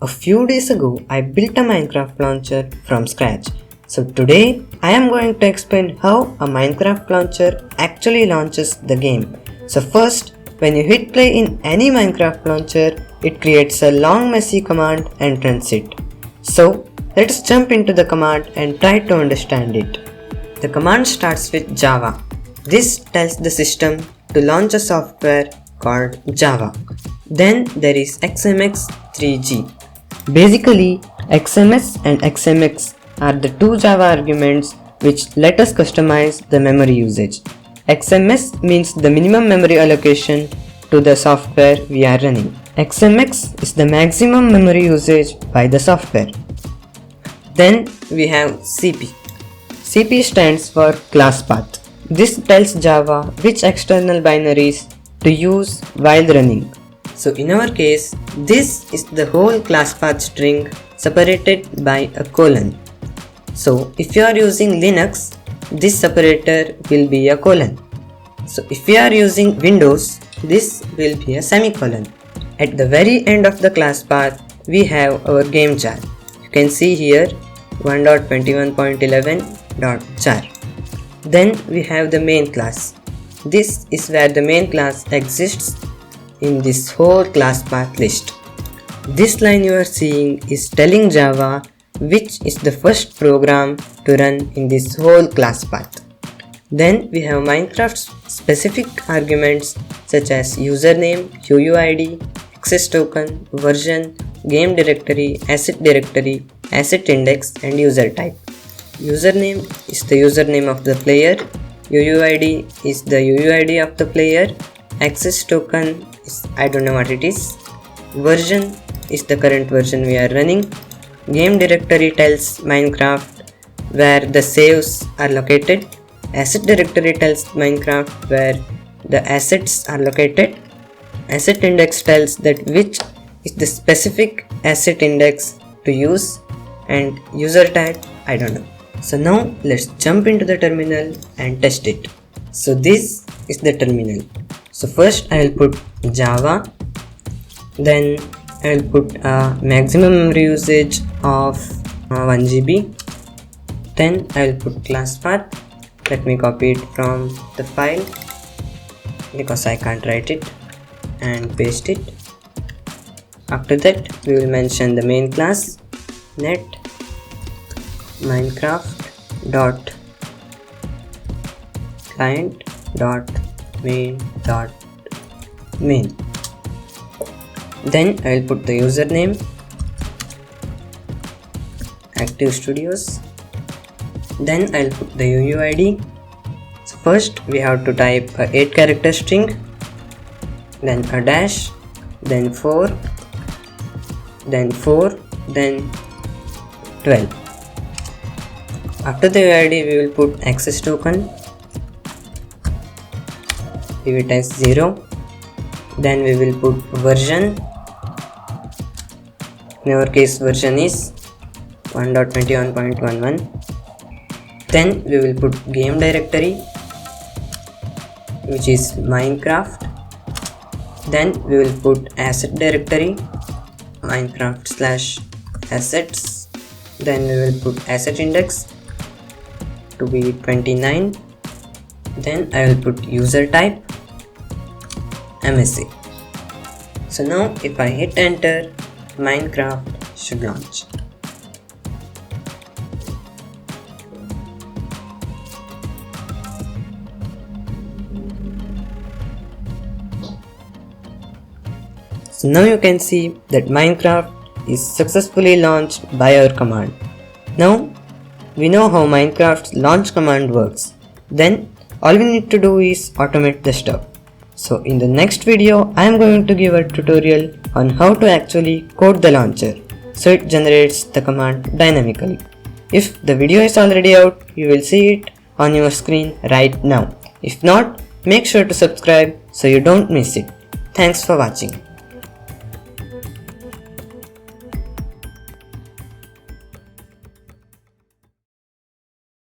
A few days ago, I built a Minecraft launcher from scratch. So today, I am going to explain how a Minecraft launcher actually launches the game. So first, when you hit play in any Minecraft launcher, it creates a long messy command and runs it. So let's jump into the command and try to understand it. The command starts with Java. This tells the system to launch a software called Java. Then there is XMX3G. Basically, XMS and XMX are the two Java arguments which let us customize the memory usage. XMS means the minimum memory allocation to the software we are running. XMX is the maximum memory usage by the software. Then we have CP. CP stands for class path. This tells Java which external binaries to use while running. So in our case, this is the whole class path string separated by a colon. So if you are using Linux, this separator will be a colon. So if you are using Windows, this will be a semicolon. At the very end of the class path, we have our game jar. You can see here 1.21.11.jar. Then we have the main class. This is where the main class exists in this whole class path list. This line you are seeing is telling Java which is the first program to run in this whole class path. Then we have Minecraft specific arguments such as username, UUID, access token, version, game directory, asset index and user type. Username is the username of the player, UUID is the UUID of the player, access token is I don't know what it is, version is the current version we are running, game directory tells Minecraft where the saves are located, asset directory tells Minecraft where the assets are located, asset index tells that which is the specific asset index to use, and user type I don't know. So now let's jump into the terminal and test it. So this is the terminal. So first I will put Java, then I will put a maximum memory usage of 1 GB, then I will put class path. Let me copy it from the file because I can't write it, and paste it. After that we will mention the main class net minecraft.client.main. Then I will put the username Active Studios. Then I will put the UUID. So first we have to type a 8 character string, then a dash, then 4, then 4, then 12. After the UID we will put access token, give it as 0, then we will put version, in our case version is 1.21.11, then we will put game directory which is Minecraft, then we will put asset directory Minecraft/assets, then we will put asset index to be 29, then I will put user type MSA. So now if I hit enter, Minecraft should launch. So now you can see that Minecraft is successfully launched by our command. Now we know how Minecraft's launch command works. Then all we need to do is automate the stuff. So in the next video I am going to give a tutorial on how to actually code the launcher so it generates the command dynamically. If the video is already out, you will see it on your screen right now. If not, make sure to subscribe so you don't miss it. Thanks for watching.